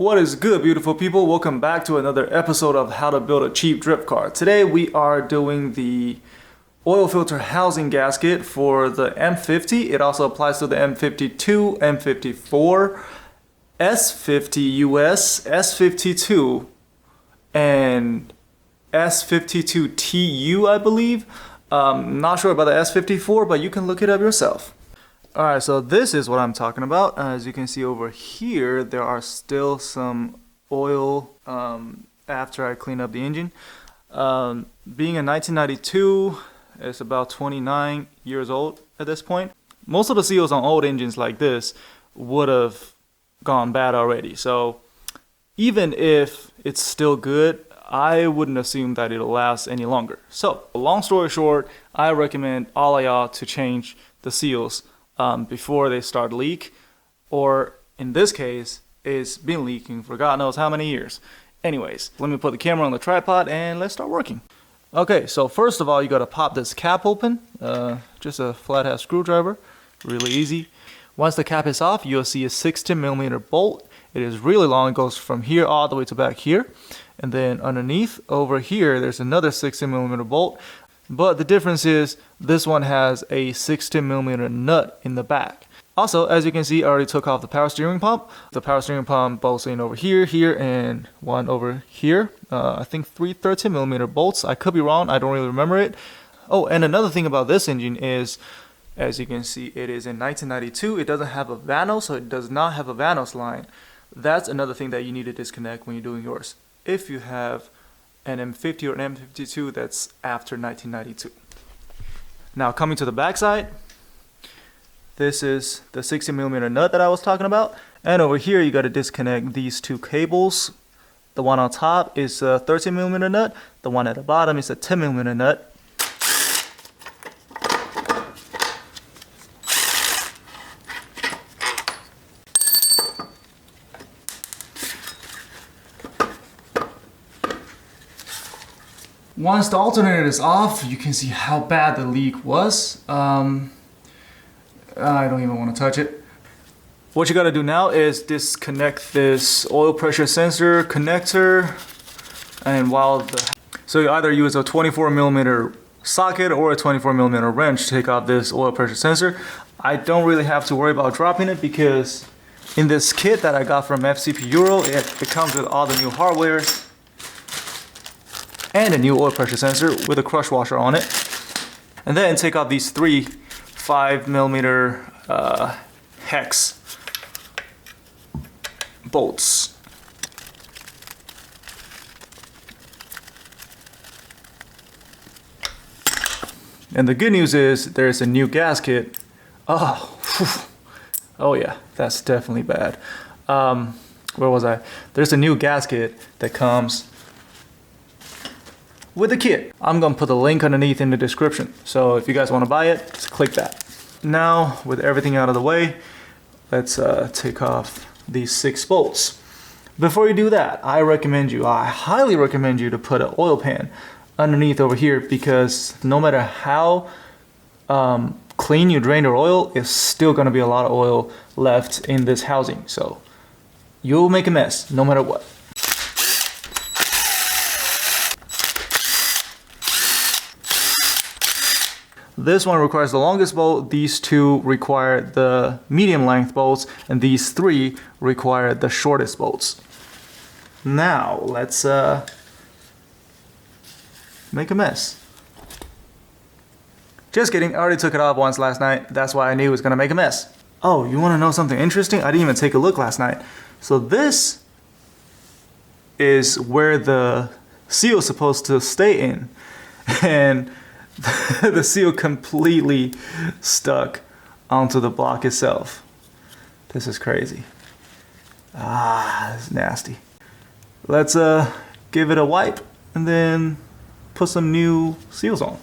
What is good, beautiful people? Welcome back to another episode of How to Build a Cheap Drift Car. Today we are doing the oil filter housing gasket for the M50. It also applies to the M52, M54, S50 US, S52, and S52 TU, I believe. Not sure about the S54, but you can look it up yourself. Alright, so this is what I'm talking about. As you can see over here, there are still some oil after I clean up the engine. Being in 1992, it's about 29 years old at this point. Most of the seals on old engines like this would have gone bad already. So even if it's still good, I wouldn't assume that it'll last any longer. So long story short, I recommend all of y'all to change the seals before they start leak, or in this case, it's been leaking for God knows how many years. Anyways, let me put the camera on the tripod and let's start working. Okay, so first of all, you gotta pop this cap open, just a flathead screwdriver, really easy. Once the cap is off, you'll see a 16mm bolt. It is really long, it goes from here all the way to back here. And then underneath, over here, there's another 16mm bolt. But the difference is this one has a 16mm nut in the back. Also, as you can see, I already took off the power steering pump. The power steering pump bolts in over here, here, and one over here. I think 3 13mm bolts. I could be wrong. I don't really remember it. Oh, and another thing about this engine is, as you can see, it is in 1992. It doesn't have a vanos, so it does not have a vanos line. That's another thing that you need to disconnect when you're doing yours, if you have an M50 or an M52 that's after 1992. Now coming to the back side, this is the 16mm nut that I was talking about. And over here you got to disconnect these two cables. The one on top is a 13mm nut. The one at the bottom is a 10mm nut. Once the alternator is off, you can see how bad the leak was. I don't even want to touch it. What you got to do now is disconnect this oil pressure sensor connector. And so you either use a 24mm socket or a 24mm wrench to take out this oil pressure sensor. I don't really have to worry about dropping it because in this kit that I got from FCP Euro, it comes with all the new hardware and a new oil pressure sensor with a crush washer on it. And then take out these 3 5mm hex bolts. And the good news is there's a new gasket. Oh yeah, that's definitely bad. Where was I? There's a new gasket that comes with the kit. I'm gonna put the link underneath in the description. So if you guys wanna buy it, just click that. Now, with everything out of the way, let's take off these 6 bolts. Before you do that, I highly recommend you to put an oil pan underneath over here, because no matter how clean you drain your oil, it's still gonna be a lot of oil left in this housing. So you'll make a mess no matter what. This one requires the longest bolt, these 2 require the medium length bolts, and these 3 require the shortest bolts. Now, let's make a mess. Just kidding, I already took it off once last night. That's why I knew it was gonna make a mess. Oh, you wanna know something interesting? I didn't even take a look last night. So this is where the seal is supposed to stay in. And the seal completely stuck onto the block itself. This is crazy. This is nasty. Let's give it a wipe and then put some new seals on.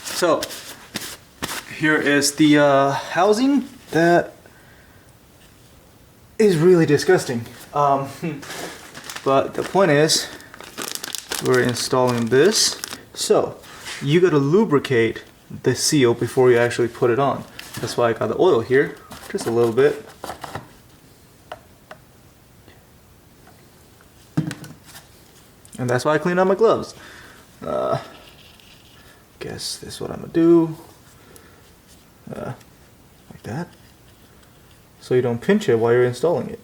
So here is the housing that is really disgusting. But the point is, we're installing this. So you gotta lubricate the seal before you actually put it on. That's why I got the oil here, just a little bit. And that's why I clean out my gloves. Guess this is what I'm gonna do. Like that. So you don't pinch it while you're installing it.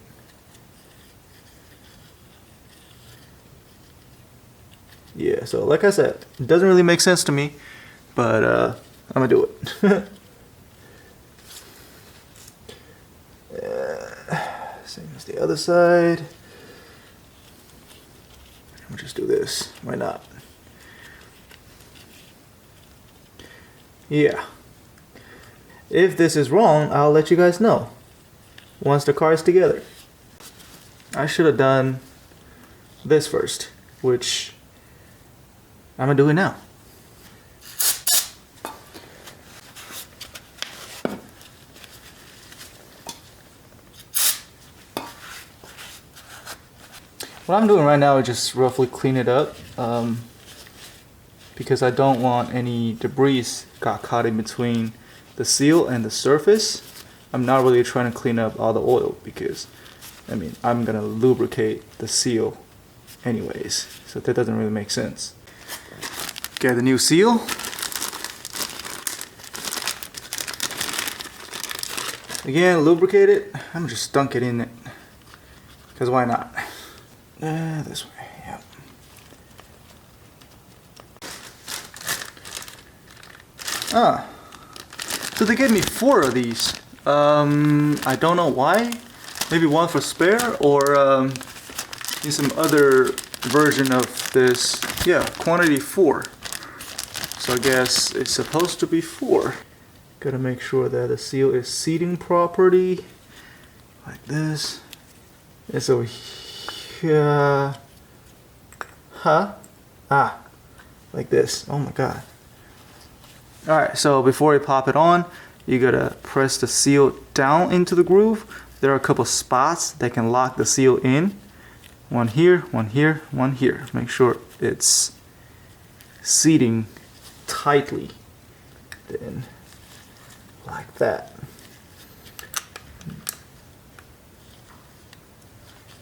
Yeah, so like I said, it doesn't really make sense to me, but I'm gonna do it. Same as the other side. I'll just do this. Why not? Yeah. If this is wrong, I'll let you guys know once the car is together. I should have done this first, which I'm gonna do it now. What I'm doing right now is just roughly clean it up, because I don't want any debris got caught in between the seal and the surface. I'm not really trying to clean up all the oil because, I mean, I'm gonna lubricate the seal anyways, so that doesn't really make sense. Get the new seal. Again, lubricate it. I'm just dunk it in it, because why not? This way, yeah. So they gave me 4 of these. I don't know why. Maybe 1 for spare, or in some other version of this. Yeah, quantity 4. So I guess it's supposed to be 4. Gotta make sure that the seal is seating properly, like this. And so here, like this. Oh my god. Alright, so before you pop it on, you gotta press the seal down into the groove. There are a couple spots that can lock the seal in. One here, one here, one here. Make sure it's seating tightly. Then, like that.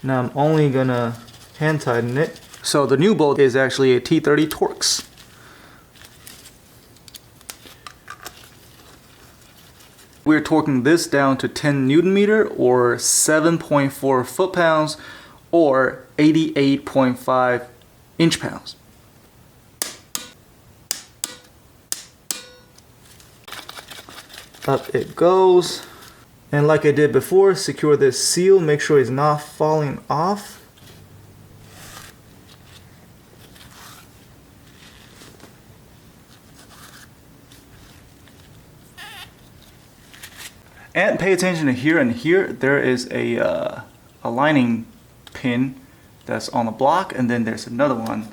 Now I'm only gonna hand tighten it. So the new bolt is actually a T30 Torx. We're torquing this down to 10 Newton meter or 7.4 foot-pounds or 88.5 inch-pounds. Up it goes. And like I did before, secure this seal, make sure it's not falling off. And pay attention to here and here. There is a lining pin that's on the block, and then there's another one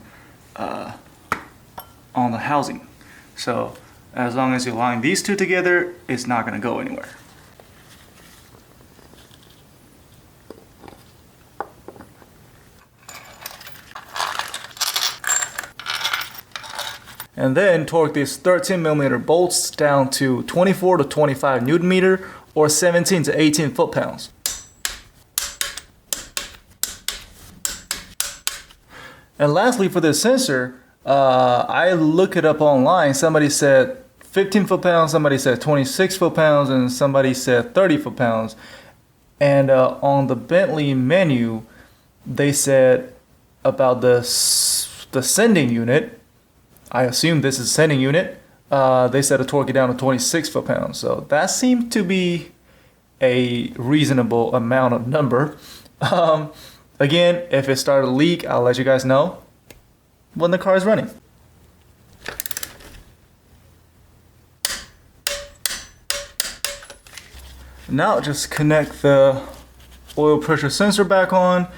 on the housing. So as long as you line these two together, it's not going to go anywhere. And then torque these 13mm bolts down to 24 to 25 Newton meter or 17 to 18 foot-pounds. And lastly, for this sensor, I looked it up online. Somebody said 15 foot-pounds, somebody said 26 foot-pounds, and somebody said 30 foot-pounds. And on the Bentley menu, they said about the sending unit. I assume this is sending unit. They said to torque it down to 26 foot-pounds. So that seemed to be a reasonable amount of number. Again, if it started to leak, I'll let you guys know when the car is running. Now just connect the oil pressure sensor back on.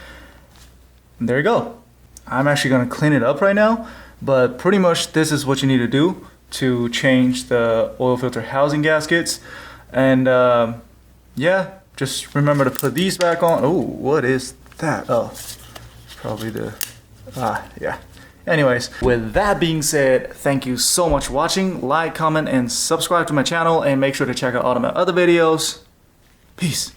And there you go. I'm actually going to clean it up right now. But pretty much this is what you need to do to change the oil filter housing gaskets. And yeah, just remember to put these back on. Oh, what is that? Oh, it's probably the, yeah. Anyways, with that being said, thank you so much for watching. Like, comment, and subscribe to my channel, and make sure to check out all of my other videos. Peace.